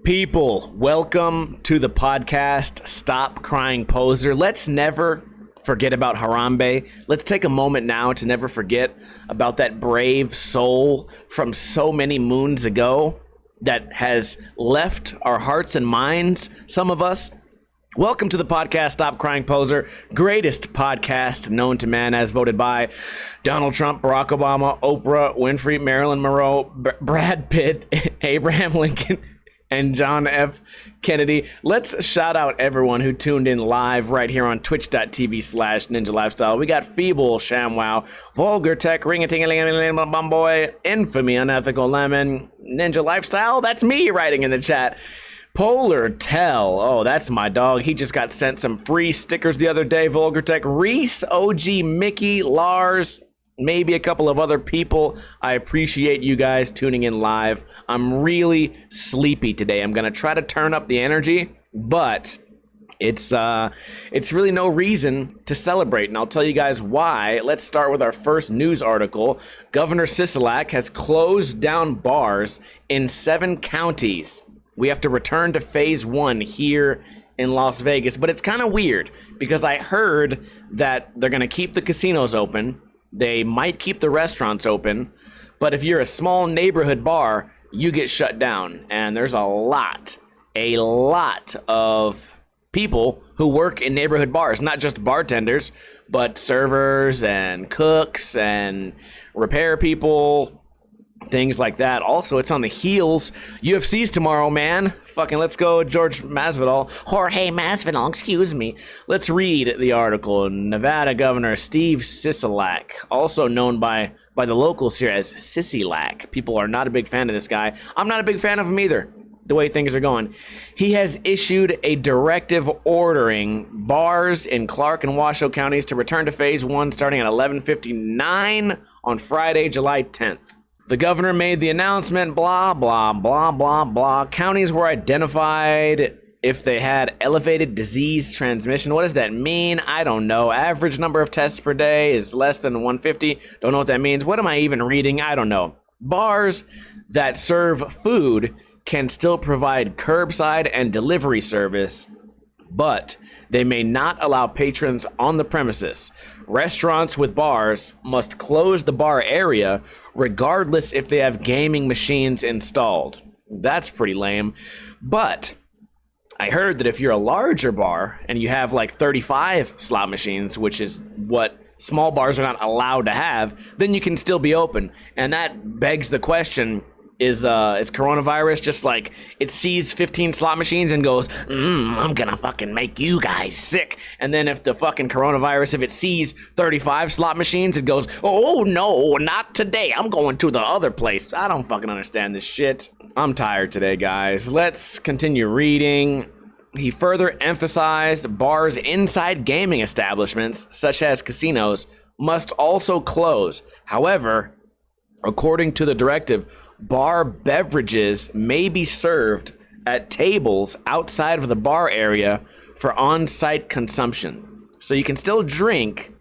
People, welcome to the podcast, Stop Crying Poser. Let's never forget about Harambe. Let's take a moment now to never forget about that brave soul from so many moons ago that has left our hearts and minds, some of us. Welcome to the podcast, Stop Crying Poser, greatest podcast known to man as voted by Donald Trump, Barack Obama, Oprah Winfrey, Marilyn Monroe, Brad Pitt, Abraham Lincoln, and John F. Kennedy. Let's shout out everyone who tuned in live right here on twitch.tv/Ninja Lifestyle. We got Feeble, ShamWow, Vulgar Tech, Ring-a-ting-a-ling-a-ling, Bumboy, Infamy, Unethical Lemon, Ninja Lifestyle. That's me writing in the chat. Polar Tell, oh, that's my dog. He just got sent some free stickers the other day. Vulgar Tech, Reese, OG, Mickey, Lars, maybe a couple of other people. I appreciate you guys tuning in live. I'm really sleepy today. I'm gonna try to turn up the energy, but it's really no reason to celebrate, and I'll tell you guys why. Let's start with our first news article. Governor Sisolak has closed down bars in 7 counties. We have to return to phase 1 here in Las Vegas, but it's kind of weird because I heard that they're going to keep the casinos open. They might keep the restaurants open, but if you're a small neighborhood bar, you get shut down. And there's a lot of people who work in neighborhood bars, not just bartenders, but servers and cooks and repair people, things like that. Also, it's on the heels. UFC's tomorrow, man. Fucking let's go, Jorge Masvidal, excuse me. Let's read the article. Nevada Governor Steve Sisolak, also known by the locals here as Sisolak. People are not a big fan of this guy. I'm not a big fan of him either, the way things are going. He has issued a directive ordering bars in Clark and Washoe counties to return to phase 1 starting at 11:59 on Friday, July 10th. The governor made the announcement, blah, blah, blah, blah, blah. Counties were identified if they had elevated disease transmission. What does that mean? I don't know. Average number of tests per day is less than 150. Don't know what that means. What am I even reading? I don't know. Bars that serve food can still provide curbside and delivery service, but they may not allow patrons on the premises. Restaurants with bars must close the bar area regardless if they have gaming machines installed. That's pretty lame. But I heard that if you're a larger bar and you have like 35 slot machines, which is what small bars are not allowed to have, then you can still be open. And that begs the question, is coronavirus just like it sees 15 slot machines and goes, I'm gonna fucking make you guys sick? And then if the fucking coronavirus, if it sees 35 slot machines, it goes, oh no, not today, I'm going to the other place. I don't fucking understand this shit. I'm tired today, guys. Let's continue reading. He further emphasized bars inside gaming establishments, such as casinos, must also close. However, according to the directive, bar beverages may be served at tables outside of the bar area for on-site consumption. So you can still drink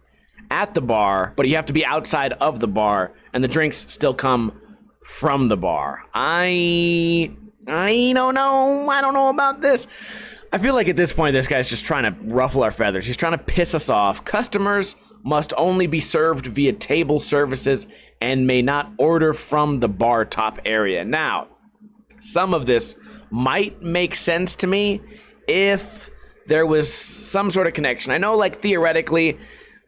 at the bar, but you have to be outside of the bar, and the drinks still come from the bar. I don't know. I don't know about this. I feel like at this point, this guy's just trying to ruffle our feathers. He's trying to piss us off. Customers must only be served via table services and may not order from the bar top area. Now, some of this might make sense to me if there was some sort of connection. I know, like, theoretically,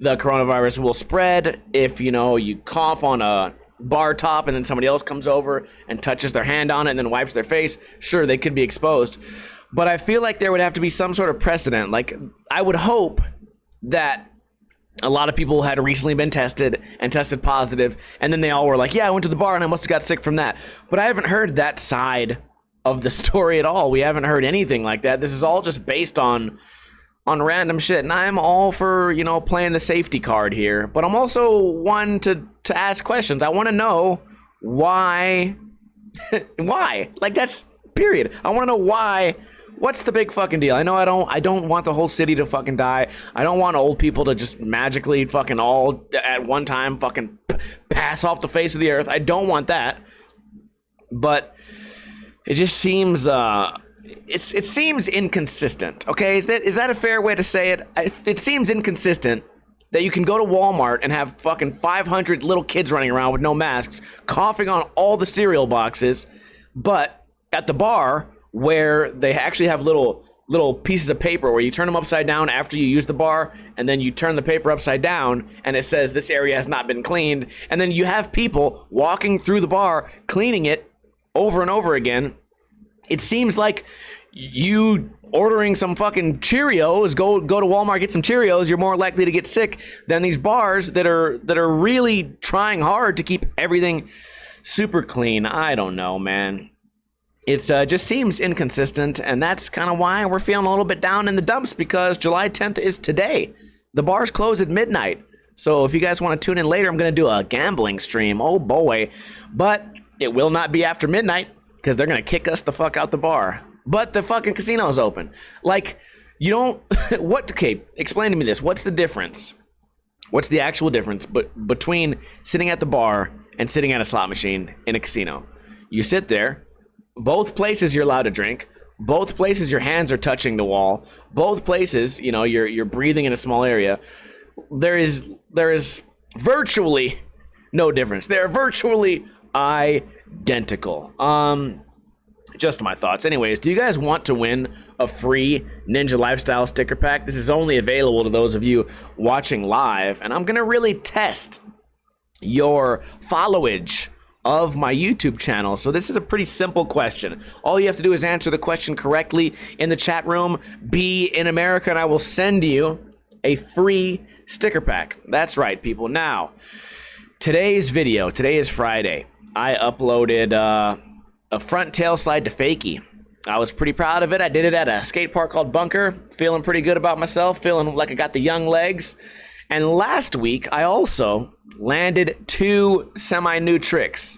the coronavirus will spread if, you know, you cough on a bar top and then somebody else comes over and touches their hand on it and then wipes their face. Sure, they could be exposed. But I feel like there would have to be some sort of precedent. Like, I would hope that a lot of people had recently been tested and tested positive, and then they all were like, yeah, I went to the bar and I must have got sick from that. But I haven't heard that side of the story at all. We haven't heard anything like that. This is all just based on random shit, and I'm all for, you know, playing the safety card here. But I'm also one to ask questions. I want to know why. Why? Like, that's period. I want to know why. What's the big fucking deal? I know I don't want the whole city to fucking die. I don't want old people to just magically fucking all at one time fucking pass off the face of the earth. I don't want that. But it just seems it seems inconsistent. Okay, is that a fair way to say it? It seems inconsistent that you can go to Walmart and have fucking 500 little kids running around with no masks, coughing on all the cereal boxes, but at the bar where they actually have little pieces of paper where you turn them upside down after you use the bar, and then you turn the paper upside down and it says this area has not been cleaned, and then you have people walking through the bar cleaning it over and over again. It seems like you ordering some fucking Cheerios, go to Walmart, get some Cheerios, you're more likely to get sick than these bars that are really trying hard to keep everything super clean. I don't know, man. It's just seems inconsistent, and that's kind of why we're feeling a little bit down in the dumps, because July 10th is today. The bars close at midnight. So if you guys want to tune in later, I'm going to do a gambling stream. Oh boy. But it will not be after midnight, because they're going to kick us the fuck out the bar. But the fucking casino's open. Like, you don't... Okay, explain to me this. What's the difference? What's the actual difference between sitting at the bar and sitting at a slot machine in a casino? You sit there. Both places you're allowed to drink. Both places your hands are touching the wall. Both places, you know, you're breathing in a small area. There is virtually no difference. They're virtually identical. Just my thoughts. Anyways, do you guys want to win a free Ninja Lifestyle sticker pack? This is only available to those of you watching live, and I'm gonna really test your followage of my YouTube channel. So this is a pretty simple question. All you have to do is answer the question correctly in the chat room, be in America, and I will send you a free sticker pack. That's right, people. Now, today's video, today is Friday. I uploaded a front tail slide to fakie. I was pretty proud of it. I did it at a skate park called Bunker. Feeling pretty good about myself, feeling like I got the young legs. And last week, I also landed 2 semi-new tricks.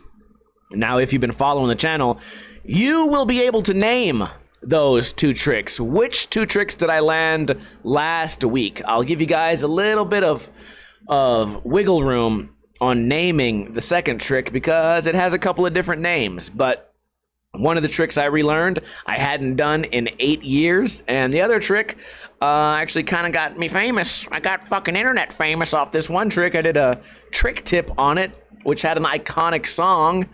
Now, if you've been following the channel, you will be able to name those 2 tricks. Which 2 tricks did I land last week? I'll give you guys a little bit of wiggle room on naming the second trick because it has a couple of different names. But one of the tricks I relearned, I hadn't done in 8 years. And the other trick actually kind of got me famous. I got fucking internet famous off this one trick. I did a trick tip on it, which had an iconic song.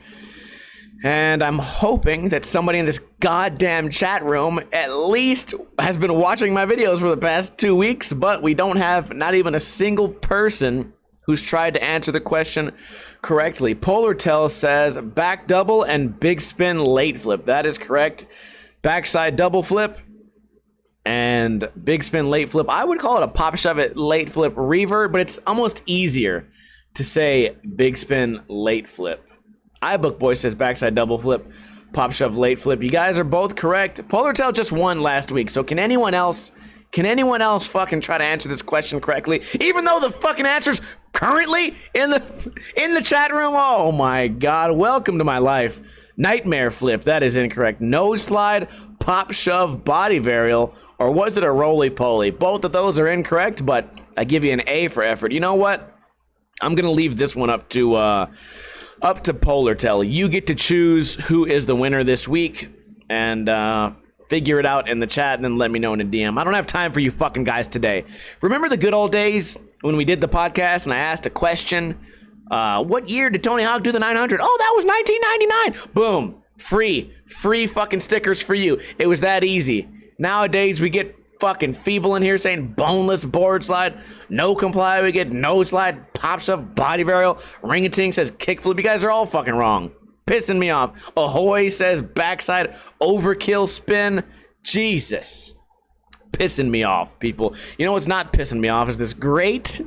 And I'm hoping that somebody in this goddamn chat room at least has been watching my videos for the past 2 weeks. But we don't have not even a single person who's tried to answer the question correctly. Polar Tail says back double and big spin late flip. That is correct. Backside double flip and big spin late flip. I would call it a pop shove it late flip revert, but it's almost easier to say big spin late flip. iBook Boy says backside double flip, pop shove late flip. You guys are both correct. Polar Tail just won last week, so can anyone else fucking try to answer this question correctly? Even though the fucking answer's currently in the chat room. Oh my god, welcome to my life. Nightmare flip, that is incorrect. Nose slide, pop shove, body varial, or was it a roly-poly? Both of those are incorrect, but I give you an A for effort. You know what? I'm gonna leave this one up to Polar Tail. You get to choose who is the winner this week, and figure it out in the chat and then let me know in a DM. I don't have time for you fucking guys today. Remember the good old days when we did the podcast and I asked a question? What year did Tony Hawk do the 900? Oh, that was 1999. Boom. Free fucking stickers for you. It was that easy. Nowadays, we get fucking feeble in here saying boneless board slide, no comply, we get no slide, pop shove, body varial, ring-a-ting says kickflip. You guys are all fucking wrong. Pissing me off. Ahoy says backside overkill spin. Jesus. Pissing me off, people. You know what's not pissing me off is this great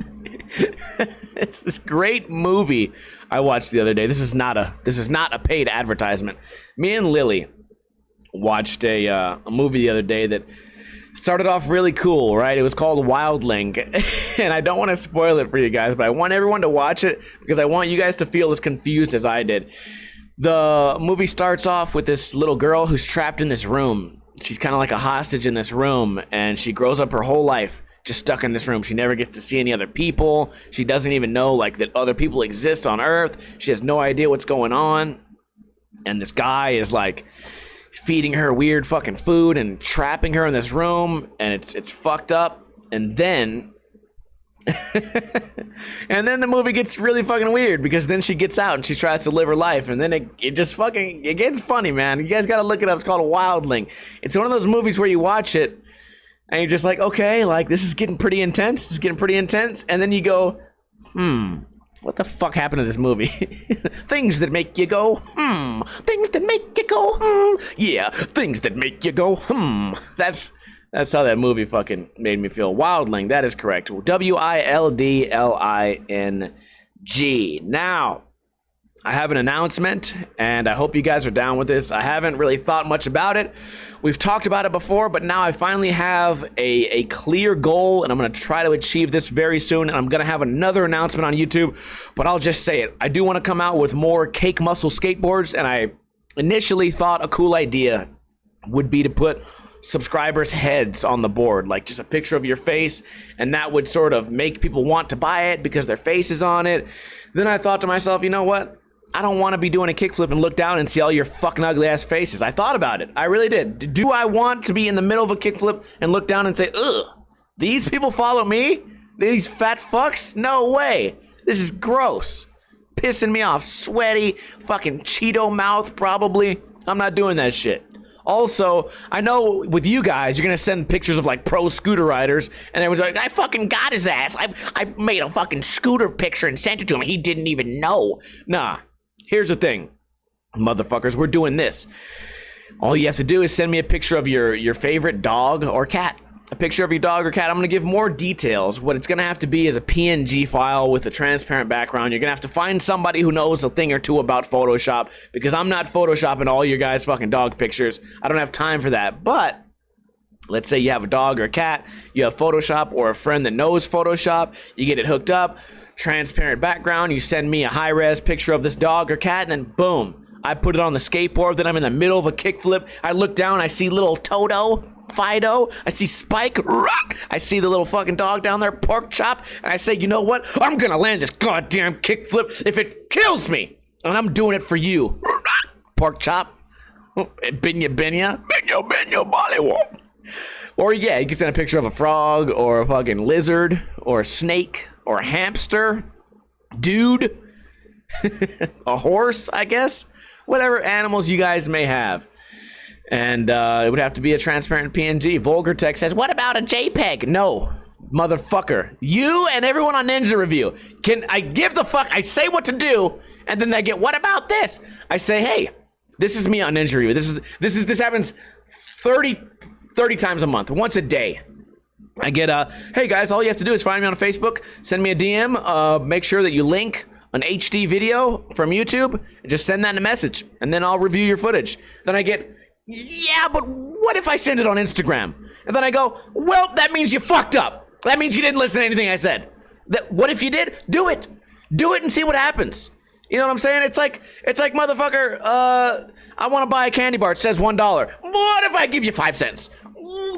it's this great movie I watched the other day. This is not a paid advertisement. Me and Lily watched a movie the other day that started off really cool, right? It was called Wildling. And I don't want to spoil it for you guys, but I want everyone to watch it because I want you guys to feel as confused as I did. The movie starts off with this little girl who's trapped in this room. She's kind of like a hostage in this room, and she grows up her whole life just stuck in this room. She never gets to see any other people. She doesn't even know like that other people exist on Earth. She has no idea what's going on. And this guy is like, feeding her weird fucking food and trapping her in this room, and it's fucked up. And then and then the movie gets really fucking weird, because then she gets out and she tries to live her life, and then it just fucking, it gets funny, man. You guys gotta look it up. It's called Wildling. It's one of those movies where you watch it and you're just like, okay, like, this is getting pretty intense. This is getting pretty intense. And then you go, what the fuck happened to this movie? Things that make you go, Things that make you go, Yeah, things that make you go, That's how that movie fucking made me feel. Wildling, that is correct. Wildling. Now, I have an announcement, and I hope you guys are down with this. I haven't really thought much about it. We've talked about it before, but now I finally have a clear goal, and I'm going to try to achieve this very soon, and I'm going to have another announcement on YouTube, but I'll just say it. I do want to come out with more cake muscle skateboards, and I initially thought a cool idea would be to put subscribers' heads on the board, like just a picture of your face, and that would sort of make people want to buy it because their face is on it. Then I thought to myself, you know what? I don't want to be doing a kickflip and look down and see all your fucking ugly ass faces. I thought about it. I really did. Do I want to be in the middle of a kickflip and look down and say, ugh, these people follow me? These fat fucks? No way. This is gross. Pissing me off. Sweaty, fucking Cheeto mouth, probably. I'm not doing that shit. Also, I know with you guys, you're gonna send pictures of like pro scooter riders, and everyone's like, I fucking got his ass. I made a fucking scooter picture and sent it to him. He didn't even know. Nah. Here's the thing, motherfuckers, we're doing this. All you have to do is send me a picture of your favorite dog or cat. A picture of your dog or cat. I'm going to give more details. What it's going to have to be is a PNG file with a transparent background. You're going to have to find somebody who knows a thing or two about Photoshop, because I'm not Photoshopping all your guys' fucking dog pictures. I don't have time for that. But let's say you have a dog or a cat, you have Photoshop or a friend that knows Photoshop, you get it hooked up, transparent background, you send me a high-res picture of this dog or cat, and then boom, I put it on the skateboard, then I'm in the middle of a kickflip, I look down, I see little Toto, Fido, I see Spike, rock, I see the little fucking dog down there, Pork Chop, and I say, you know what, I'm gonna land this goddamn kickflip if it kills me, and I'm doing it for you, Pork Chop, binya, bollywop. Or yeah, you can send a picture of a frog, or a fucking lizard, or a snake, or a hamster, dude, a horse, I guess, whatever animals you guys may have. And it would have to be a transparent PNG. Vulgar Tech says, what about a JPEG? No, motherfucker. You and everyone on Ninja Review, can I give the fuck, I say what to do, and then they get, what about this? I say, hey, this is me on Ninja Review. This happens 30 times a month, once a day. I get hey guys, all you have to do is find me on Facebook, send me a DM, make sure that you link an HD video from YouTube, and just send that in a message, and then I'll review your footage. Then I get, yeah, but what if I send it on Instagram? And then I go, well, that means you fucked up. That means you didn't listen to anything I said. What if you did? Do it. Do it and see what happens. You know what I'm saying? It's like motherfucker, I want to buy a candy bar. It says $1. What if I give you 5 cents?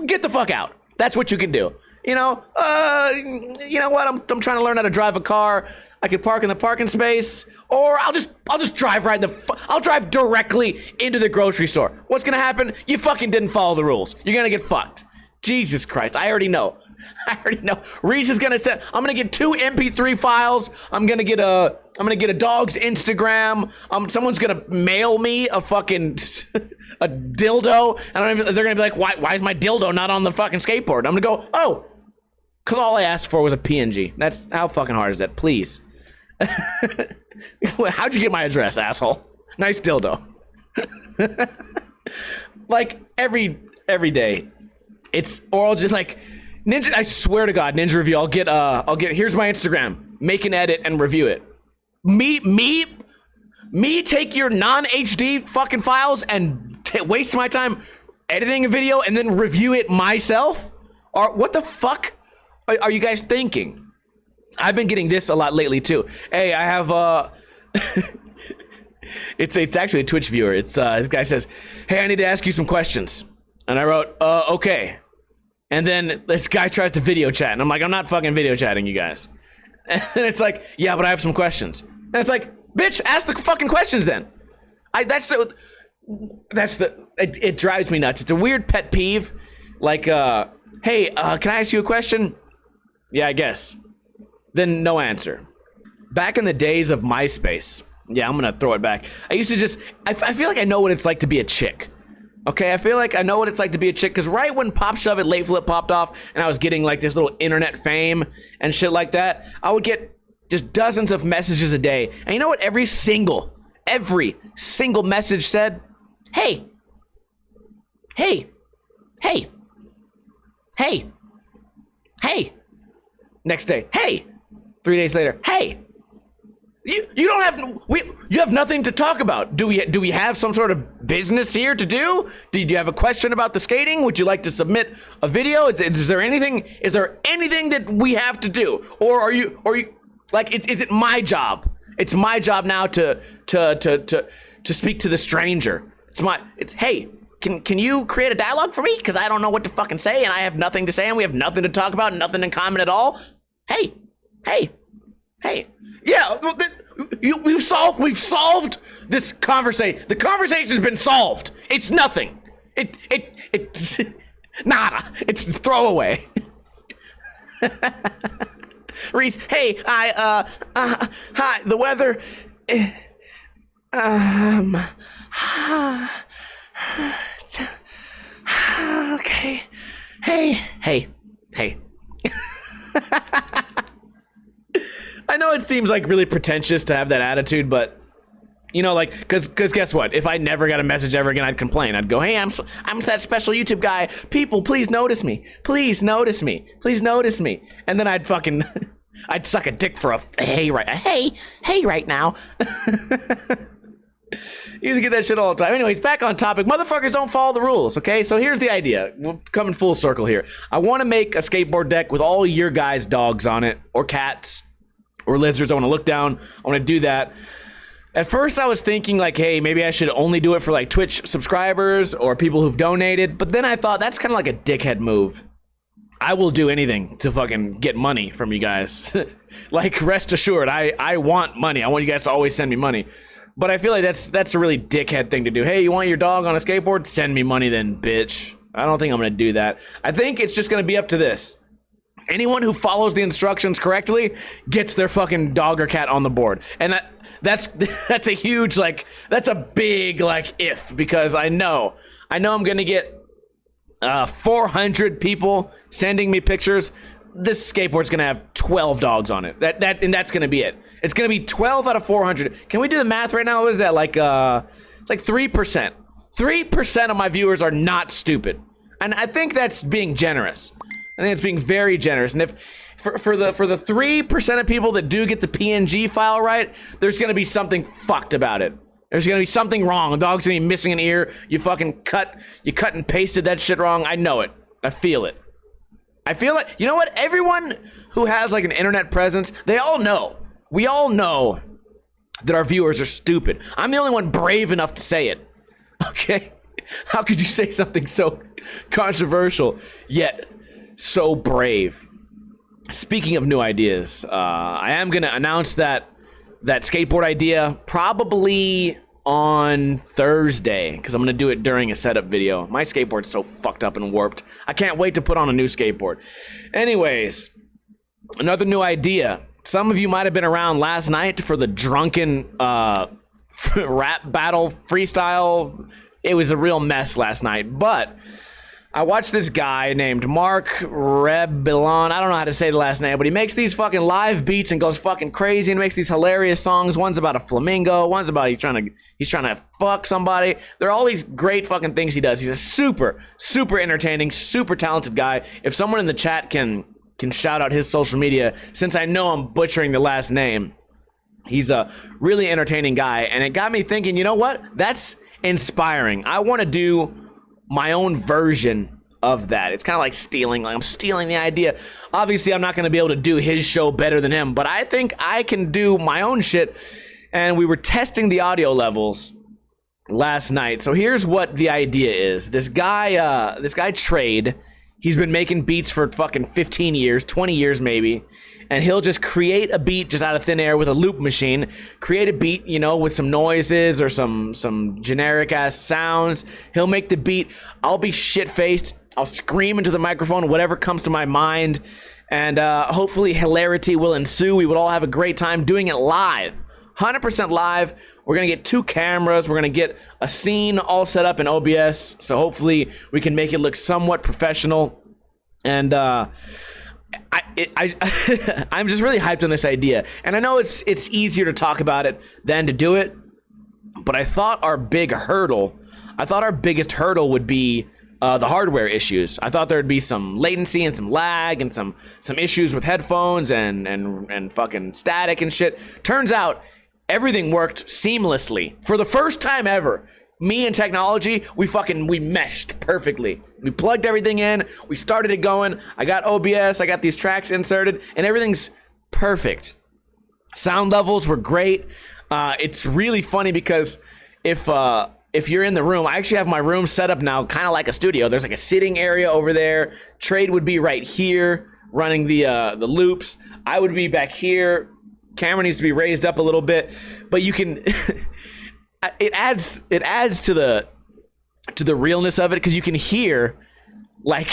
Get the fuck out. That's what you can do. You know what? I'm trying to learn how to drive a car. I could park in the parking space, or I'll just drive right in I'll drive directly into the grocery store. What's gonna happen? You fucking didn't follow the rules. You're gonna get fucked. Jesus Christ, I already know. Reese is gonna say, I'm gonna get 2 MP3 files. I'm gonna get a dog's Instagram. Someone's gonna mail me a fucking a dildo. They're gonna be like, why is my dildo not on the fucking skateboard? I'm gonna go, oh, cause all I asked for was a PNG. That's how fucking hard is that? Please. How'd you get my address, asshole? Nice dildo. Like every day. Or I'll just like, Ninja, I swear to God, Ninja Review, I'll get, here's my Instagram, make an edit and review it. Me take your non-HD fucking files and waste my time editing a video and then review it myself? Or what the fuck are you guys thinking? I've been getting this a lot lately too. Hey, I have, it's actually a Twitch viewer. It's, this guy says, hey, I need to ask you some questions. And I wrote, okay. And then this guy tries to video chat, and I'm like, I'm not fucking video chatting, you guys. And it's like, yeah, but I have some questions. And it's like, bitch, ask the fucking questions then. it drives me nuts. It's a weird pet peeve. Like, hey, can I ask you a question? Yeah, I guess. Then no answer. Back in the days of MySpace, yeah, I'm gonna throw it back. I used to just, I feel like I know what it's like to be a chick. Okay, I feel like I know what it's like to be a chick, because right when Pop Shove It Late Flip popped off and I was getting like this little internet fame and shit like that, I would get just dozens of messages a day. And you know what every single message said? Hey, hey, hey, hey, hey. Next day, hey. 3 days later, hey. You don't have, you have nothing to talk about. Do we have some sort of business here to do? Do you have a question about the skating? Would you like to submit a video? Is there anything that we have to do? Or are you like, is it my job? It's my job now to speak to the stranger. It's hey, can you create a dialogue for me? Because I don't know what to fucking say and I have nothing to say and we have nothing to talk about, nothing in common at all. Hey. Yeah, we've solved this conversation. The conversation's been solved. It's nothing. It's nada. It's throwaway. Reese, hey, hi, the weather, okay, hey. I know it seems like really pretentious to have that attitude, but you know, like, cause guess what? If I never got a message ever again, I'd complain. I'd go, hey, I'm that special YouTube guy. People, please notice me. Please notice me. Please notice me. And then I'd fucking, I'd suck a dick for a hey right now. You used to get that shit all the time. Anyways, back on topic. Motherfuckers don't follow the rules, okay? So here's the idea. We're coming full circle here. I want to make a skateboard deck with all your guys' dogs on it, or cats, or lizards. I want to look down. I want to do that. At first, I was thinking like, hey, maybe I should only do it for like Twitch subscribers or people who've donated. But then I thought that's kind of like a dickhead move. I will do anything to fucking get money from you guys. Like, rest assured, I want money. I want you guys to always send me money. But I feel like that's a really dickhead thing to do. Hey, you want your dog on a skateboard? Send me money then, bitch. I don't think I'm gonna do that. I think it's just gonna be up to this. Anyone who follows the instructions correctly gets their fucking dog or cat on the board. And that's a huge, like, that's a big, like, if, because I know I'm gonna get 400 people sending me pictures. This skateboard's gonna have 12 dogs on it. And that's gonna be it. It's gonna be 12 out of 400. Can we do the math right now? What is that? Like, it's like 3%. 3% of my viewers are not stupid. And I think that's being generous. I think it's being very generous. And if for the 3% of people that do get the PNG file right, there's gonna be something fucked about it. There's gonna be something wrong. The dog's gonna be missing an ear. You fucking cut and pasted that shit wrong. I know it. I feel it. I feel like, you know what? Everyone who has like an internet presence, they all know. We all know that our viewers are stupid. I'm the only one brave enough to say it. Okay? How could you say something so controversial yet so brave? Speaking of new ideas, I am gonna announce that skateboard idea probably on Thursday, because I'm gonna do it during a setup video. My skateboard's so fucked up and warped. I can't wait to put on a new skateboard. Anyways, another new idea. Some of you might have been around last night for the drunken rap battle freestyle. It was a real mess last night, but I watched this guy named Mark Rebillon. I don't know how to say the last name, but he makes these fucking live beats and goes fucking crazy and makes these hilarious songs. One's about a flamingo. One's about he's trying to fuck somebody. There are all these great fucking things he does. He's a super entertaining, super talented guy. If someone in the chat can shout out his social media, since I know I'm butchering the last name, he's a really entertaining guy. And it got me thinking, you know what? That's inspiring. I want to do my own version of that. It's kind of like stealing. Like, I'm stealing the idea. Obviously, I'm not going to be able to do his show better than him, but I think I can do my own shit. And we were testing the audio levels last night. So here's what the idea is. This guy Trade, He's been making beats for fucking 15 years, 20 years maybe. And he'll just create a beat just out of thin air with a loop machine. Create a beat, you know, with some noises or some generic ass sounds. He'll make the beat. I'll be shit-faced. I'll scream into the microphone, whatever comes to my mind. And hopefully hilarity will ensue. We would all have a great time doing it live. 100% live. We're going to get 2 cameras. We're going to get a scene all set up in OBS. So hopefully we can make it look somewhat professional. And I'm just really hyped on this idea. And I know it's easier to talk about it than to do it. But I thought our biggest hurdle would be the hardware issues. I thought there would be some latency and some lag and some issues with headphones and fucking static and shit. Turns out everything worked seamlessly. For the first time ever, me and technology, we meshed perfectly. We plugged everything in, we started it going, I got OBS, I got these tracks inserted, and everything's perfect. Sound levels were great. It's really funny because if you're in the room, I actually have my room set up now kind of like a studio. There's like a sitting area over there. Trade would be right here running the loops. I would be back here. Camera needs to be raised up a little bit, but you can it adds to the realness of it, because you can hear, like,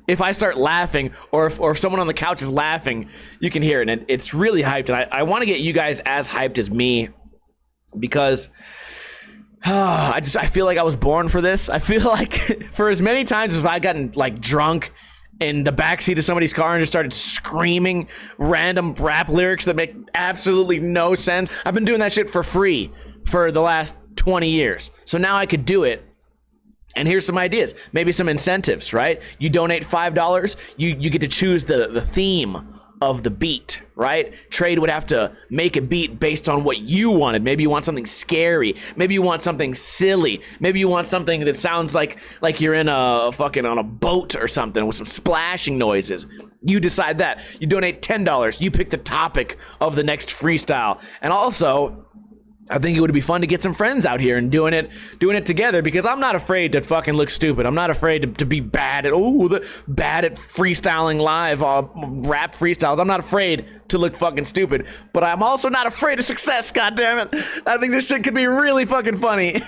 if I start laughing or if someone on the couch is laughing, you can hear it, and it's really hyped. And I want to get you guys as hyped as me, because I feel like I was born for this. I feel like for as many times as I've gotten like drunk in the backseat of somebody's car and just started screaming random rap lyrics that make absolutely no sense, I've been doing that shit for free for the last 20 years. So now I could do it. And here's some ideas, maybe some incentives, right? You donate $5, you get to choose the theme of the beat, right? Trade would have to make a beat based on what you wanted. Maybe you want something scary. Maybe you want something silly. Maybe you want something that sounds like you're in a fucking on a boat or something with some splashing noises. You decide that. You donate $10. You pick the topic of the next freestyle. And also, I think it would be fun to get some friends out here and doing it together, because I'm not afraid to fucking look stupid. I'm not afraid to be bad at freestyling live, rap freestyles. I'm not afraid to look fucking stupid, but I'm also not afraid of success. God damn it! I think this shit could be really fucking funny.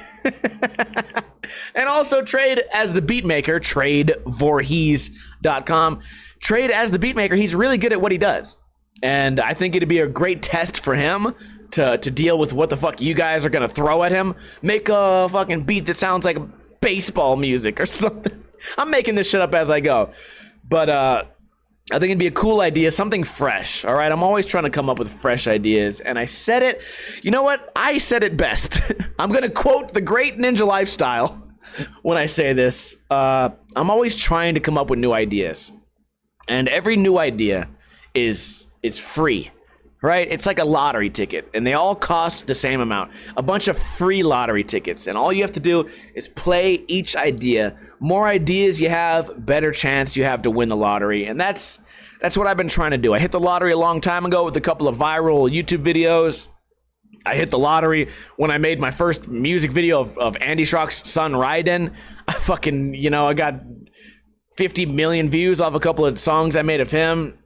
And also, Trade as the beatmaker, TradeVorhees.com. Trade as the beatmaker. He's really good at what he does, and I think it'd be a great test for him to deal with what the fuck you guys are gonna throw at him. Make a fucking beat that sounds like baseball music or something. I'm making this shit up as I go, but I think it'd be a cool idea, something fresh. All right, I'm always trying to come up with fresh ideas, and I said it. You know what? I said it best. I'm gonna quote the great Ninja Lifestyle when I say this. I'm always trying to come up with new ideas, and every new idea is free. Right? It's like a lottery ticket, and they all cost the same amount. A bunch of free lottery tickets, and all you have to do is play each idea. More ideas you have, better chance you have to win the lottery, and that's what I've been trying to do. I hit the lottery a long time ago with a couple of viral YouTube videos. I hit the lottery when I made my first music video of Andy Schrock's son Raiden. I fucking, I got 50 million views off a couple of songs I made of him.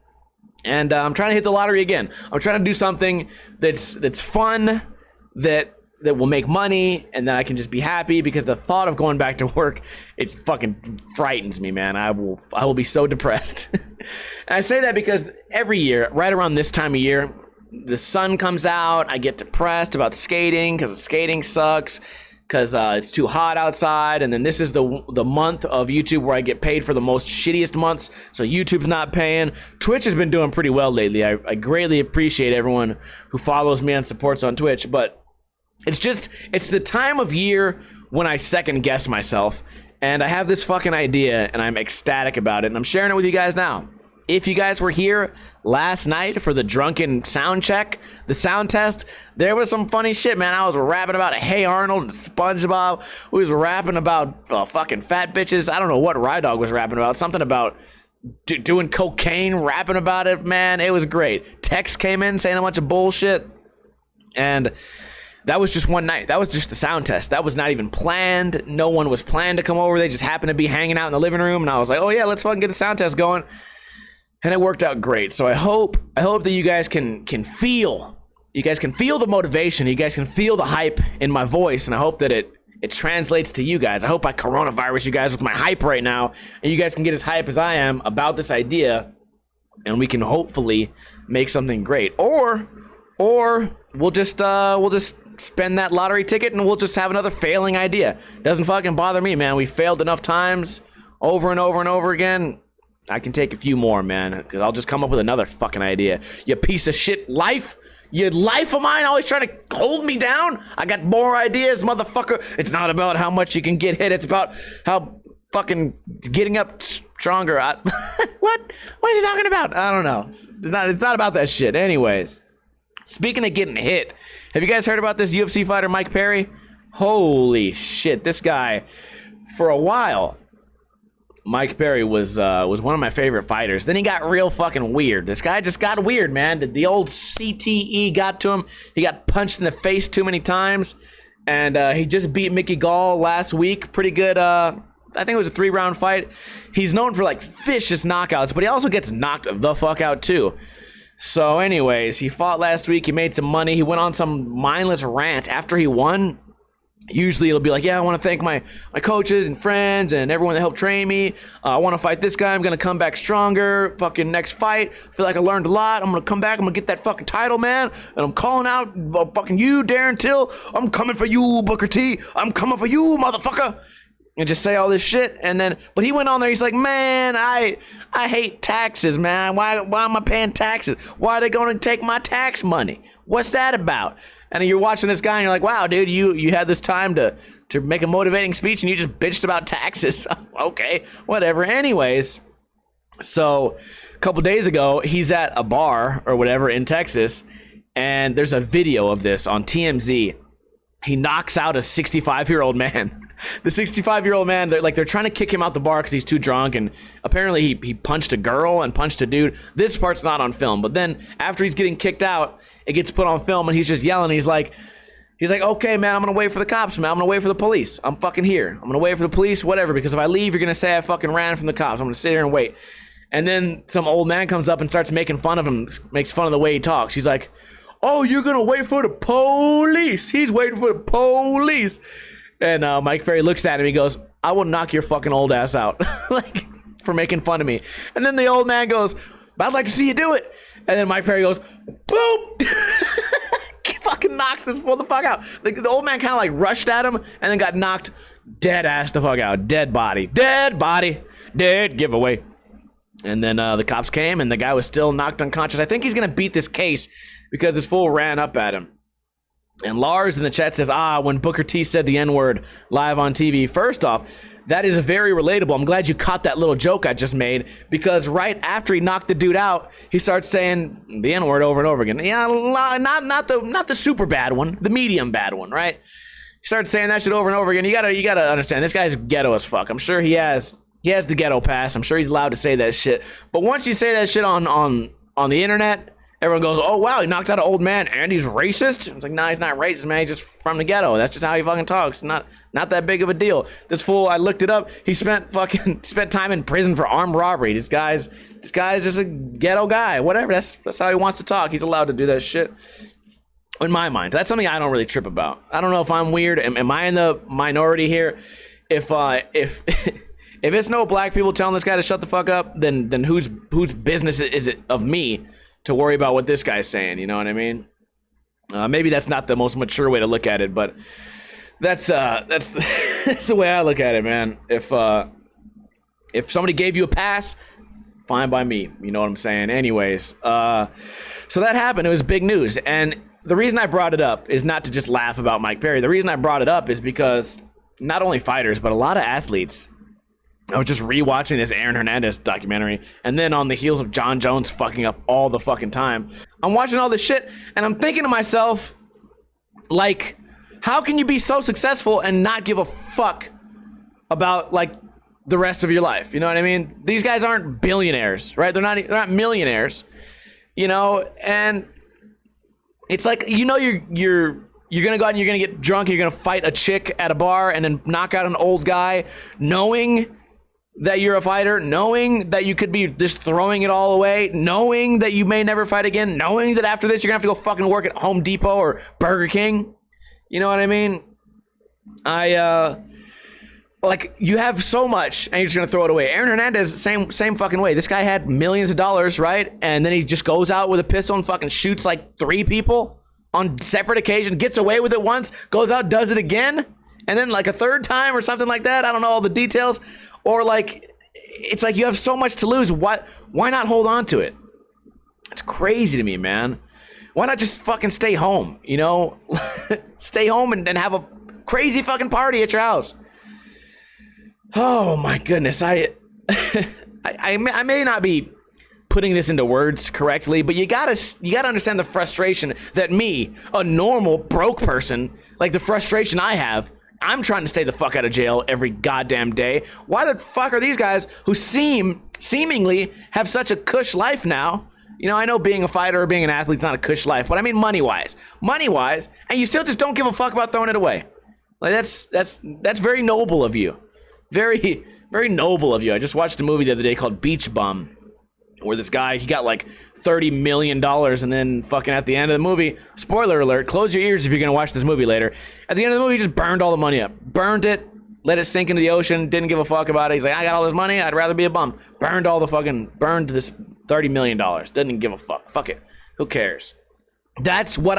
And I'm trying to hit the lottery again. I'm trying to do something that's fun, that will make money, and then I can just be happy, because the thought of going back to work, it fucking frightens me, man. I will be so depressed. And I say that because every year, right around this time of year, the sun comes out. I get depressed about skating because skating sucks, because it's too hot outside. And then this is the month of YouTube where I get paid for the most shittiest months, so YouTube's not paying. Twitch has been doing pretty well lately. I greatly appreciate everyone who follows me and supports on Twitch, but it's the time of year when I second guess myself, and I have this fucking idea, and I'm ecstatic about it, and I'm sharing it with you guys now. If you guys were here last night for the drunken sound check, the sound test, there was some funny shit, man. I was rapping about Hey Arnold and SpongeBob. We was rapping about fucking fat bitches. I don't know what Rydog was rapping about. Something about doing cocaine, rapping about it, man. It was great. Tex came in saying a bunch of bullshit. And that was just one night. That was just the sound test. That was not even planned. No one was planned to come over. They just happened to be hanging out in the living room, and I was like, oh yeah, let's fucking get the sound test going. And it worked out great. So I hope that you guys can feel the motivation. You guys can feel the hype in my voice, and I hope that it translates to you guys. I hope I coronavirus you guys with my hype right now, and you guys can get as hype as I am about this idea, and we can hopefully make something great. Or we'll just spend that lottery ticket and we'll just have another failing idea. Doesn't fucking bother me, man. We failed enough times over and over and over again. I can take a few more, man, because I'll just come up with another fucking idea. You piece of shit life. Your life of mine always trying to hold me down. I got more ideas, motherfucker. It's not about how much you can get hit. It's about how fucking getting up stronger. What is he talking about? I don't know. It's not about that shit. Anyways, speaking of getting hit, have you guys heard about this UFC fighter Mike Perry? Holy shit, this guy, for a while, Mike Perry was one of my favorite fighters. Then he got real fucking weird. This guy just got weird, man. The old CTE got to him. He got punched in the face too many times. And he just beat Mickey Gall last week. Pretty good. I think it was a 3-round fight. He's known for like vicious knockouts, but he also gets knocked the fuck out too. So anyways, he fought last week. He made some money. He went on some mindless rant after he won. Usually it'll be like, yeah, I want to thank my coaches and friends and everyone that helped train me. I want to fight this guy. I'm going to come back stronger. Fucking next fight. I feel like I learned a lot. I'm going to come back. I'm going to get that fucking title, man. And I'm calling out fucking you, Darren Till. I'm coming for you, Booker T. I'm coming for you, motherfucker. And just say all this shit. And then, but he went on there. He's like, man, I hate taxes, man. Why am I paying taxes? Why are they going to take my tax money? What's that about? And you're watching this guy and you're like, wow, dude, you had this time to make a motivating speech and you just bitched about taxes. Okay, whatever. Anyways, so a couple days ago, he's at a bar or whatever in Texas, and there's a video of this on TMZ. He knocks out a 65-year-old man. The 65-year-old man, they're trying to kick him out the bar because he's too drunk, and apparently he punched a girl and punched a dude. This part's not on film, but then after he's getting kicked out, it gets put on film, and he's just yelling. He's like, okay, man, I'm gonna wait for the cops, man. I'm gonna wait for the police. I'm fucking here. I'm gonna wait for the police, whatever, because if I leave, you're gonna say I fucking ran from the cops. I'm gonna sit here and wait. And then some old man comes up and starts making fun of him, makes fun of the way he talks. He's like, oh, you're gonna wait for the police. He's waiting for the police. And Mike Perry looks at him. He goes, I will knock your fucking old ass out, like, for making fun of me. And then the old man goes, I'd like to see you do it. And then Mike Perry goes, boop. Fucking knocks this fool the fuck out. Like, the old man kind of like rushed at him and then got knocked dead ass the fuck out. Dead body, dead giveaway. And then the cops came and the guy was still knocked unconscious. I think he's gonna beat this case because this fool ran up at him. And Lars in the chat says, when Booker T said the N-word live on TV. First off, that is very relatable. I'm glad you caught that little joke I just made, because right after he knocked the dude out, he starts saying the N-word over and over again. Yeah, not the super bad one, the medium bad one, right? He started saying that shit over and over again. You gotta understand, this guy's ghetto as fuck. I'm sure he has the ghetto pass. I'm sure he's allowed to say that shit. But once you say that shit on the internet, everyone goes, oh, wow, he knocked out an old man and he's racist? It's like, nah, he's not racist, man. He's just from the ghetto. That's just how he fucking talks. Not that big of a deal. This fool, I looked it up. He spent time in prison for armed robbery. This guy's just a ghetto guy. Whatever. That's how he wants to talk. He's allowed to do that shit. In my mind, that's something I don't really trip about. I don't know if I'm weird. Am I in the minority here? If it's no black people telling this guy to shut the fuck up, then whose business is it of me to worry about what this guy's saying? You know what I mean? Maybe that's not the most mature way to look at it, but that's the way I look at it, man. If somebody gave you a pass, fine by me. You know what I'm saying? Anyways, so that happened. It was big news, and the reason I brought it up is not to just laugh about Mike Perry. The reason I brought it up is because not only fighters, but a lot of athletes. I was just rewatching this Aaron Hernandez documentary, and then on the heels of John Jones fucking up all the fucking time, I'm watching all this shit, and I'm thinking to myself, like, how can you be so successful and not give a fuck about, like, the rest of your life? You know what I mean? These guys aren't billionaires, right? They're not millionaires, you know? And it's like, you know, you're You're going to go out and you're going to get drunk. You're going to fight a chick at a bar and then knock out an old guy, knowing that you're a fighter, knowing that you could be just throwing it all away, knowing that you may never fight again, knowing that after this you're going to have to go fucking work at Home Depot or Burger King. You know what I mean? Like, you have so much and you're just going to throw it away. Aaron Hernandez, same fucking way. This guy had millions of dollars, right? And then he just goes out with a pistol and fucking shoots like 3 people on separate occasions, gets away with it once, goes out, does it again, and then like a 3rd time or something like that. I don't know all the details. Or like, it's like you have so much to lose. Why not hold on to it? It's crazy to me, man. Why not just fucking stay home, you know? Stay home and have a crazy fucking party at your house. Oh my goodness, I may not be putting this into words correctly, but you gotta understand the frustration that me, a normal broke person, like the frustration I have. I'm trying to stay the fuck out of jail every goddamn day. Why the fuck are these guys who seemingly have such a cush life now? You know, I know being a fighter or being an athlete's not a cush life, but I mean money-wise, and you still just don't give a fuck about throwing it away. Like that's very noble of you. Very, very noble of you. I just watched a movie the other day called Beach Bum, where this guy, he got like $30 million, and then fucking at the end of the movie, spoiler alert, close your ears if you're gonna watch this movie later. At the end of the movie, he just burned all the money up. Burned it, let it sink into the ocean, didn't give a fuck about it. He's like, I got all this money, I'd rather be a bum. Burned this $30 million. Didn't give a fuck. Fuck it. Who cares? That's what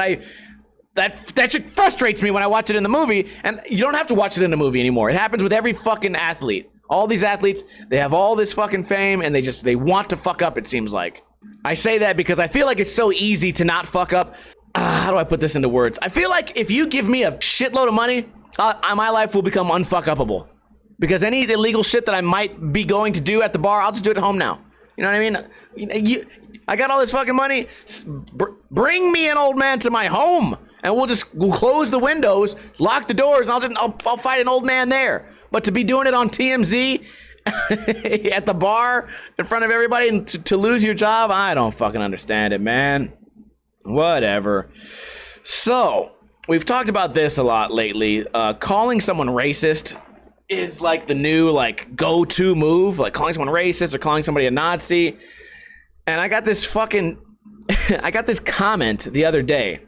that shit frustrates me when I watch it in the movie, and you don't have to watch it in the movie anymore. It happens with every fucking athlete. All these athletes, they have all this fucking fame, and they want to fuck up, it seems like. I say that because I feel like it's so easy to not fuck up. How do I put this into words? I feel like if you give me a shitload of money, my life will become unfuck-upable. Because any illegal shit that I might be going to do at the bar, I'll just do it at home now. You know what I mean? I got all this fucking money. Bring me an old man to my home, and we'll close the windows, lock the doors, and I'll fight an old man there. But to be doing it on TMZ at the bar in front of everybody and to lose your job, I don't fucking understand it, man. Whatever. So, we've talked about this a lot lately. Calling someone racist is like the new go-to move, like calling someone racist or calling somebody a Nazi. And I got this comment the other day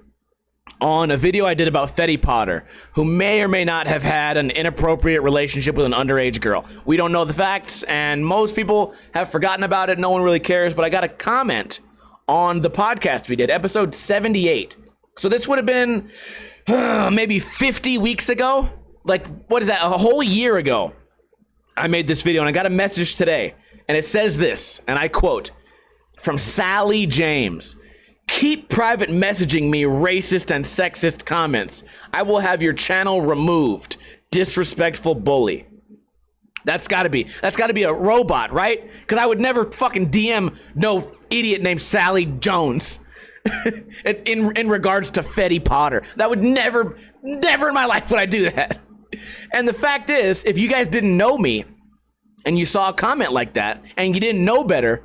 on a video I did about Fetty Potter, who may or may not have had an inappropriate relationship with an underage girl. We don't know the facts, and most people have forgotten about it. No one really cares, but I got a comment on the podcast we did, episode 78. So this would have been maybe 50 weeks ago. Like, what is that? A whole year ago, I made this video, and I got a message today, and it says this, and I quote, from Sally James. Keep private messaging me racist and sexist comments. I will have your channel removed. Disrespectful bully. That's gotta be a robot, right? Because I would never fucking DM no idiot named Sally Jones in regards to Fetty Potter. That would never in my life would I do that. And the fact is, if you guys didn't know me and you saw a comment like that and you didn't know better,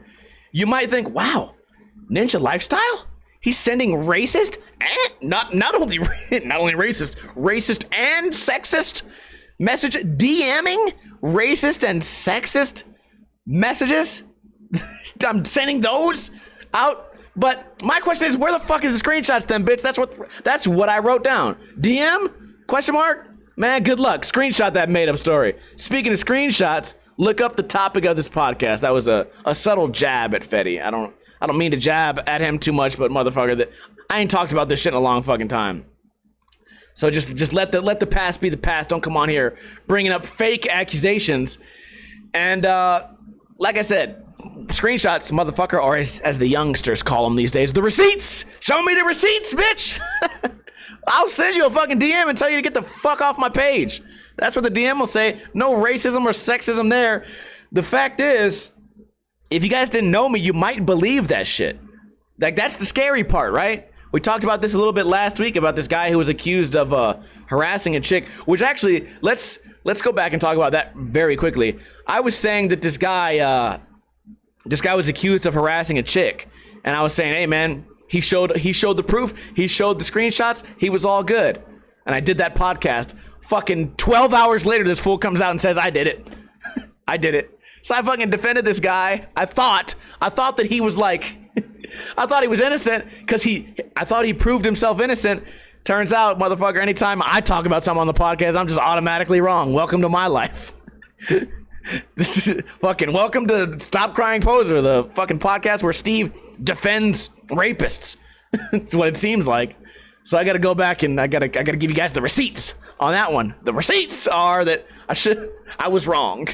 you might think, wow, Ninja Lifestyle? He's sending racist and not only racist and sexist message, DMing racist and sexist messages. I'm sending those out. But my question is, where the fuck is the screenshots then, bitch? That's what I wrote down. DM? Question mark? Man, good luck. Screenshot that made up story. Speaking of screenshots, look up the topic of this podcast. That was a subtle jab at Fetty. I don't mean to jab at him too much, but motherfucker, that I ain't talked about this shit in a long fucking time. So just let the past be the past. Don't come on here bringing up fake accusations. And like I said, screenshots, motherfucker, or as the youngsters call them these days, the receipts. Show me the receipts, bitch. I'll send you a fucking DM and tell you to get the fuck off my page. That's what the DM will say. No racism or sexism there. The fact is, if you guys didn't know me, you might believe that shit. Like, that's the scary part, right? We talked about this a little bit last week about this guy who was accused of harassing a chick, which actually, let's go back and talk about that very quickly. I was saying that this guy was accused of harassing a chick, and I was saying, hey man, He showed the proof. He showed the screenshots. He was all good. And I did that podcast. Fucking 12 hours later, this fool comes out and says, I did it. I did it. So I fucking defended this guy. I thought that he was like, I thought he was innocent because I thought he proved himself innocent. Turns out, motherfucker, anytime I talk about something on the podcast, I'm just automatically wrong. Welcome to my life. Fucking welcome to Stop Crying Poser, the fucking podcast where Steve defends rapists. That's what it seems like. So I got to go back and I got to give you guys the receipts on that one. The receipts are that I was wrong.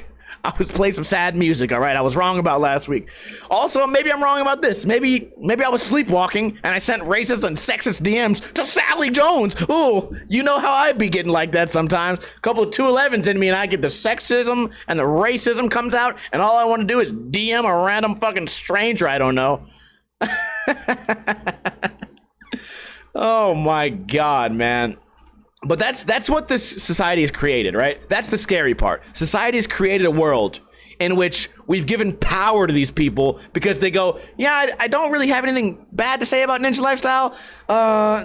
I was playing some sad music, all right? I was wrong about last week. Also, maybe I'm wrong about this. Maybe I was sleepwalking and I sent racist and sexist DMs to Sally Jones. Ooh, you know how I be getting like that sometimes. A couple of 211s in me and I get the sexism and the racism comes out and all I want to do is DM a random fucking stranger I don't know. Oh my God, man. But that's what this society has created, right? That's the scary part. Society has created a world in which we've given power to these people because they go, yeah, I don't really have anything bad to say about Ninja Lifestyle.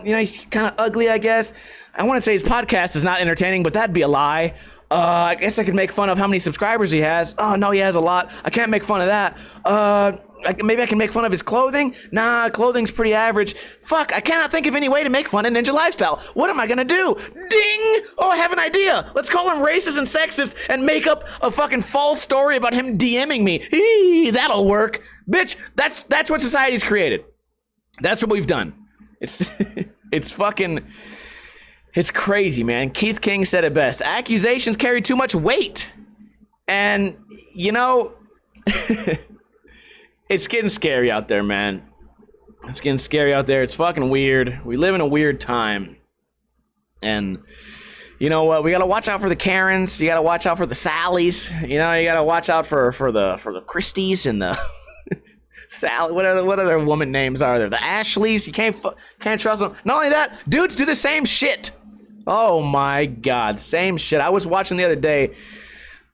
He's kind of ugly, I guess. I want to say his podcast is not entertaining, but that'd be a lie. I guess I could make fun of how many subscribers he has. Oh, no, he has a lot. I can't make fun of that. Maybe I can make fun of his clothing. Nah, clothing's pretty average. Fuck, I cannot think of any way to make fun of Ninja Lifestyle. What am I gonna do? Ding! Oh, I have an idea. Let's call him racist and sexist and make up a fucking false story about him DMing me. Eee, that'll work. Bitch, that's what society's created. That's what we've done. It's it's crazy, man. Keith King said it best. Accusations carry too much weight. And, you know... It's getting scary out there, man. It's getting scary out there. It's fucking weird. We live in a weird time. And you know what? We gotta watch out for the Karens. You gotta watch out for the Sallys. You know, you gotta watch out for the Christies and the Sally. What other woman names are there? The Ashleys. You can't trust them. Not only that, dudes do the same shit. Oh my God, same shit. I was watching the other day.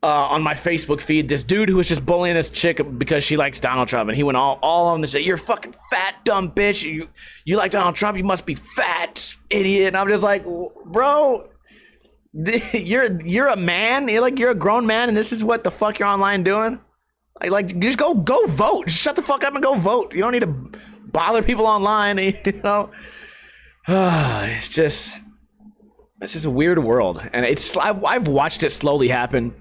On my Facebook feed, this dude who was just bullying this chick because she likes Donald Trump, and he went all on this. You're a fucking fat dumb bitch. You like Donald Trump? You must be fat, idiot. And I'm just like, bro, you're a man. You're a grown man, and this is what the fuck you're online doing. Like just go vote. Just shut the fuck up and go vote. You don't need to bother people online. You know, it's just a weird world, and I've watched it slowly happen.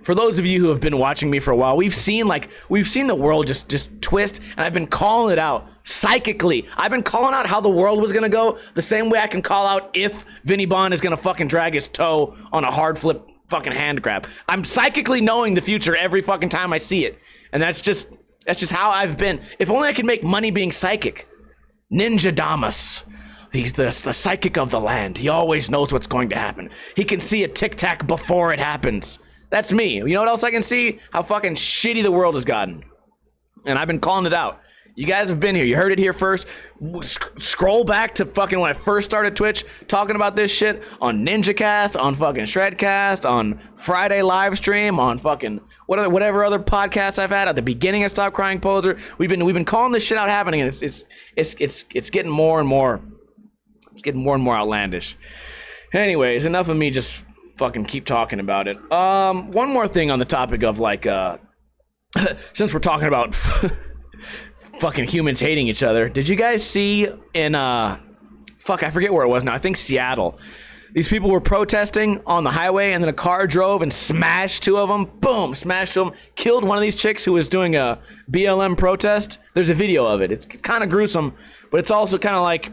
For those of you who have been watching me for a while, we've seen the world just twist, and I've been calling it out psychically. I've been calling out how the world was gonna go the same way I can call out if Vinny Bond is gonna fucking drag his toe on a hard flip fucking hand grab. I'm psychically knowing the future every fucking time I see it, and that's just how I've been. If only I could make money being psychic. Ninja Damas. He's the psychic of the land. He always knows what's going to happen. He can see a tic-tac before it happens. That's me. You know what else I can see? How fucking shitty the world has gotten. And I've been calling it out. You guys have been here. You heard it here first. Scroll back to fucking when I first started Twitch talking about this shit on NinjaCast, on fucking Shredcast, on Friday live stream, on fucking whatever other podcasts I've had at the beginning of Stop Crying Poser. We've been calling this shit out happening, and it's getting more and more. It's getting more and more outlandish. Anyways, enough of me just fucking keep talking about it. One more thing on the topic of like since we're talking about fucking humans hating each other, did you guys see in I forget where it was now, I think Seattle, these people were protesting on the highway and then a car drove and smashed two of them, boom, smashed them, killed one of these chicks who was doing a BLM protest. There's a video of it. It's kind of gruesome, but it's also kind of like,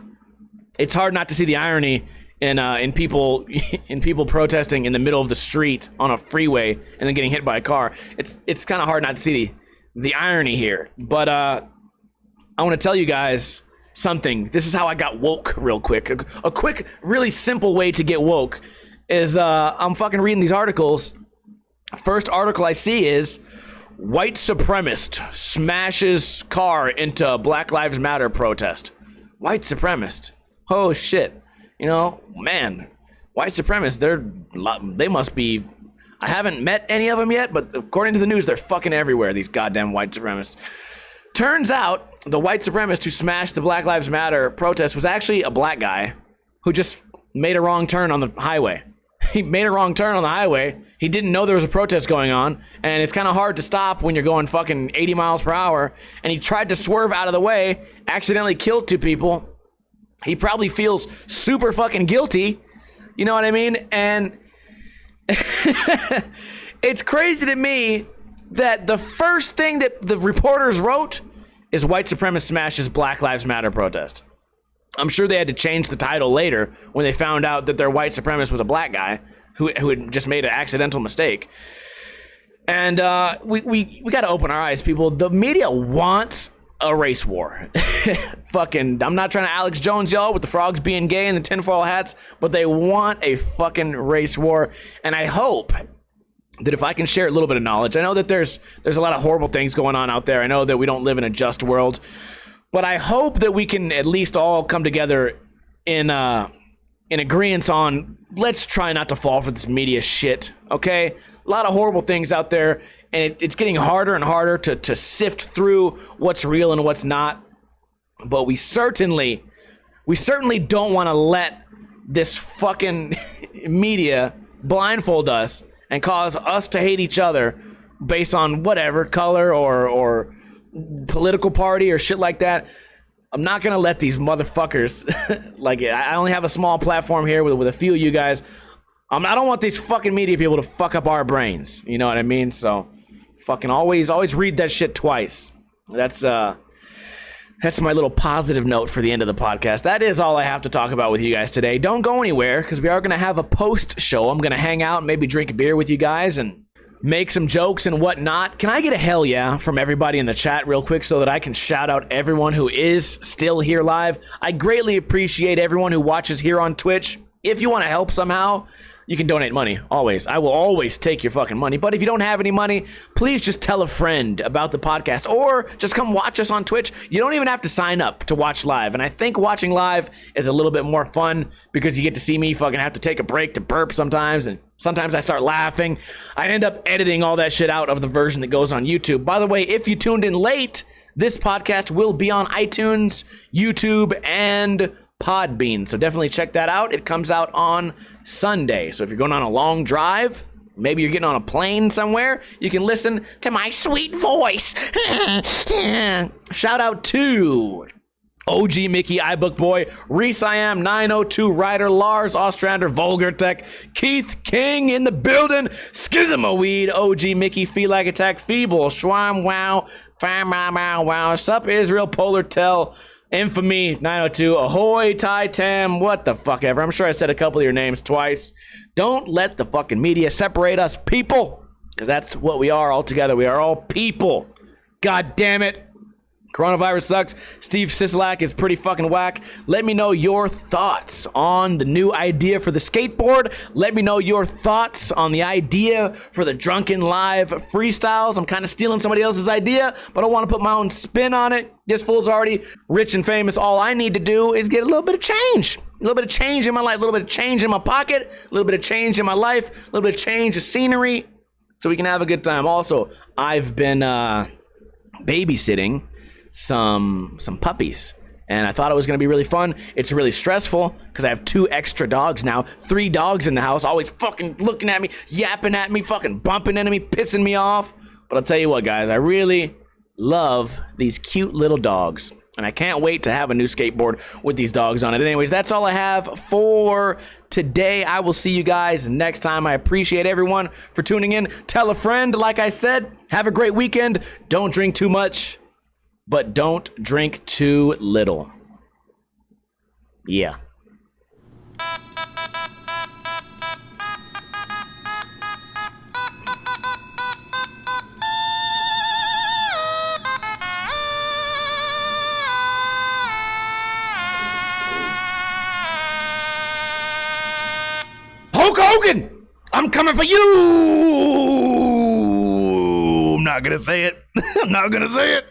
it's hard not to see the irony in people protesting in the middle of the street on a freeway and then getting hit by a car. It's kind of hard not to see the irony here. But I want to tell you guys something. This is how I got woke real quick. A quick, really simple way to get woke is I'm fucking reading these articles. First article I see is white supremacist smashes car into Black Lives Matter protest. White supremacist. Oh shit. You know, man, white supremacists, they must be, I haven't met any of them yet, but according to the news, they're fucking everywhere, these goddamn white supremacists. Turns out, the white supremacist who smashed the Black Lives Matter protest was actually a black guy who just made a wrong turn on the highway. He made a wrong turn on the highway. He didn't know there was a protest going on, and it's kind of hard to stop when you're going fucking 80 miles per hour, and he tried to swerve out of the way, accidentally killed 2 people. He probably feels super fucking guilty, you know what I mean? And it's crazy to me that the first thing that the reporters wrote is white supremacist smashes Black Lives Matter protest. I'm sure they had to change the title later when they found out that their white supremacist was a black guy who had just made an accidental mistake. And we got to open our eyes, people. The media wants a race war. Fucking, I'm not trying to Alex Jones y'all with the frogs being gay and the tinfoil hats, but they want a fucking race war. And I hope that if I can share a little bit of knowledge, I know that there's a lot of horrible things going on out there. I know that we don't live in a just world, but I hope that we can at least all come together in agreement on, let's try not to fall for this media shit, okay? A lot of horrible things out there, and it's getting harder and harder to sift through what's real and what's not. But we certainly don't want to let this fucking media blindfold us and cause us to hate each other based on whatever color or political party or shit like that. I'm not gonna let these motherfuckers like, I only have a small platform here with a few of you guys. I don't want these fucking media people to fuck up our brains, you know what I mean? So fucking always read that shit twice. That's my little positive note for the end of the podcast. That is all I have to talk about with you guys today. Don't go anywhere, because we are going to have a post show. I'm going to hang out and maybe drink a beer with you guys and make some jokes and whatnot. Can I get a hell yeah from everybody in the chat real quick so that I can shout out everyone who is still here live? I greatly appreciate everyone who watches here on Twitch. If you want to help somehow, you can donate money, always. I will always take your fucking money. But if you don't have any money, please just tell a friend about the podcast or just come watch us on Twitch. You don't even have to sign up to watch live. And I think watching live is a little bit more fun because you get to see me fucking have to take a break to burp sometimes. And sometimes I start laughing. I end up editing all that shit out of the version that goes on YouTube. By the way, if you tuned in late, this podcast will be on iTunes, YouTube, and Podbean, so definitely check that out. It comes out on Sunday, so if you're going on a long drive, maybe you're getting on a plane somewhere, you can listen to my sweet voice. Shout out to OG Mickey, iBook Boy, Reese I Am, 902 Ryder, Lars Ostrander, Vulgar Tech, Keith King in the building, Schismoweed, OG Mickey, Felag Attack, Feeble, Schwam Wow, Fam Wow, Sup Israel, Polar Tell, Infamy, 902, Ahoy, Titam, what the fuck ever. I'm sure I said a couple of your names twice. Don't let the fucking media separate us, people, because that's what we are all together. We are all people. God damn it. Coronavirus sucks. Steve Sisolak is pretty fucking whack. Let me know your thoughts on the new idea for the skateboard. Let me know your thoughts on the idea for the drunken live freestyles. I'm kind of stealing somebody else's idea, but I want to put my own spin on it. This fool's already rich and famous. All I need to do is get a little bit of change. A little bit of change in my life, a little bit of change in my pocket, a little bit of change in my life, a little bit of change of scenery so we can have a good time. Also, I've been babysitting some puppies, and I thought it was going to be really fun. It's really stressful because I have 2 extra dogs now, 3 dogs in the house, always fucking looking at me, yapping at me, fucking bumping into me, pissing me off. But I'll tell you what, guys, I really love these cute little dogs, and I can't wait to have a new skateboard with these dogs on it. Anyways, that's all I have for today. I will see you guys next time. I appreciate everyone for tuning in. Tell a friend, like I said. Have a great weekend. Don't drink too much, but don't drink too little. Yeah. Hulk Hogan, I'm coming for you. I'm not gonna say it. I'm not gonna say it.